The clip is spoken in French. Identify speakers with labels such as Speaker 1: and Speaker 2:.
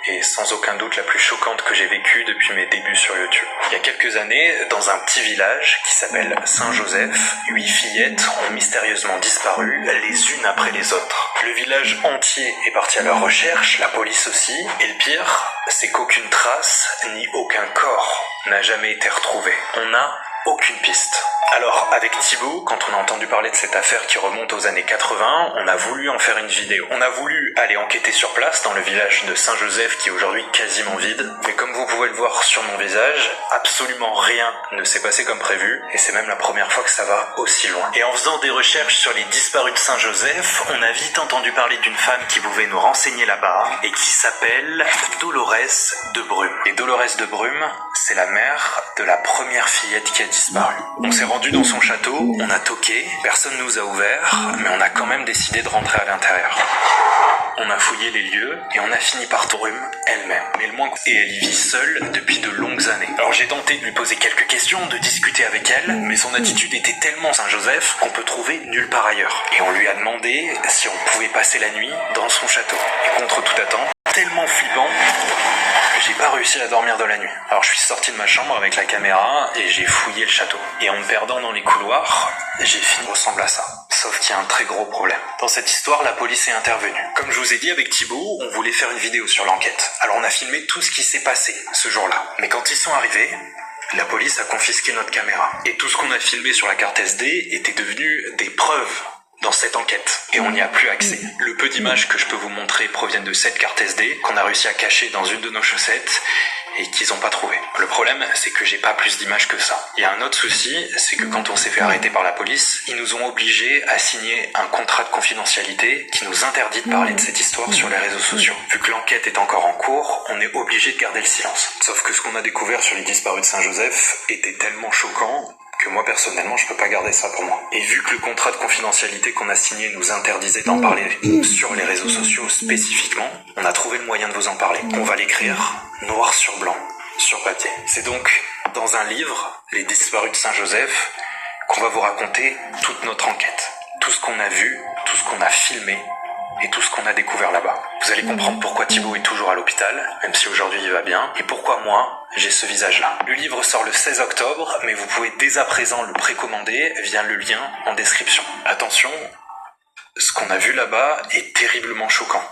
Speaker 1: et sans aucun doute la plus choquante que j'ai vécue depuis mes débuts sur YouTube. Il y a quelques années, dans un petit village qui s'appelle Saint-Joseph, 8 fillettes ont mystérieusement disparu les unes après les autres. Le village entier est parti à leur recherche, la police aussi, et le pire, c'est qu'aucune trace ni aucun corps n'a jamais été retrouvé. On n'a aucune piste. Alors, avec Thibaut, quand on a entendu parler de cette affaire qui remonte aux années 80, on a voulu en faire une vidéo. On a voulu aller enquêter sur place dans le village de Saint-Joseph qui est aujourd'hui quasiment vide. Mais comme vous pouvez le voir sur mon visage, absolument rien ne s'est passé comme prévu et c'est même la première fois que ça va aussi loin. Et en faisant des recherches sur les disparus de Saint-Joseph, on a vite entendu parler d'une femme qui pouvait nous renseigner là-bas et qui s'appelle Dolores de Brume. Et Dolores de Brume, c'est la mère de la première fillette qui a disparu. On s'est rendu dans son château, on a toqué, personne nous a ouvert, mais on a quand même décidé de rentrer à l'intérieur. On a fouillé les lieux et on a fini par Brume elle-même. Mais le moins et elle y vit seule depuis de longues années. Alors j'ai tenté de lui poser quelques questions, de discuter avec elle, mais son attitude était tellement Saint-Joseph qu'on peut trouver nulle part ailleurs. Et on lui a demandé si on pouvait passer la nuit dans son château. Et contre toute attente, tellement flippant, j'ai pas réussi à dormir de la nuit. Alors je suis sorti de ma chambre avec la caméra et j'ai fouillé le château. Et en me perdant dans les couloirs, j'ai fini ressemble à ça. Sauf qu'il y a un très gros problème. Dans cette histoire, la police est intervenue. Comme je vous ai dit avec Thibaut, on voulait faire une vidéo sur l'enquête. Alors on a filmé tout ce qui s'est passé ce jour-là. Mais quand ils sont arrivés, la police a confisqué notre caméra. Et tout ce qu'on a filmé sur la carte SD était devenu des preuves dans cette enquête. Et on n'y a plus accès. Le peu d'images que je peux vous montrer proviennent de cette carte SD qu'on a réussi à cacher dans une de nos chaussettes et qu'ils n'ont pas trouvé. Le problème, c'est que j'ai pas plus d'images que ça. Il y a un autre souci, c'est que quand on s'est fait arrêter par la police, ils nous ont obligés à signer un contrat de confidentialité qui nous interdit de parler de cette histoire sur les réseaux sociaux. Vu que l'enquête est encore en cours, on est obligé de garder le silence. Sauf que ce qu'on a découvert sur les disparus de Saint-Joseph était tellement choquant que moi personnellement je peux pas garder ça pour moi. Et vu que le contrat de confidentialité qu'on a signé nous interdisait d'en parler sur les réseaux sociaux spécifiquement, on a trouvé le moyen de vous en parler. On va l'écrire noir sur blanc, sur papier. C'est donc dans un livre, Les disparus de Saint-Joseph, qu'on va vous raconter toute notre enquête. Tout ce qu'on a vu, tout ce qu'on a filmé et tout ce qu'on a découvert là-bas. Vous allez comprendre pourquoi Thibaut est toujours à l'hôpital, même si aujourd'hui il va bien, et pourquoi moi, j'ai ce visage-là. Le livre sort le 16 octobre, mais vous pouvez dès à présent le précommander via le lien en description. Attention, ce qu'on a vu là-bas est terriblement choquant.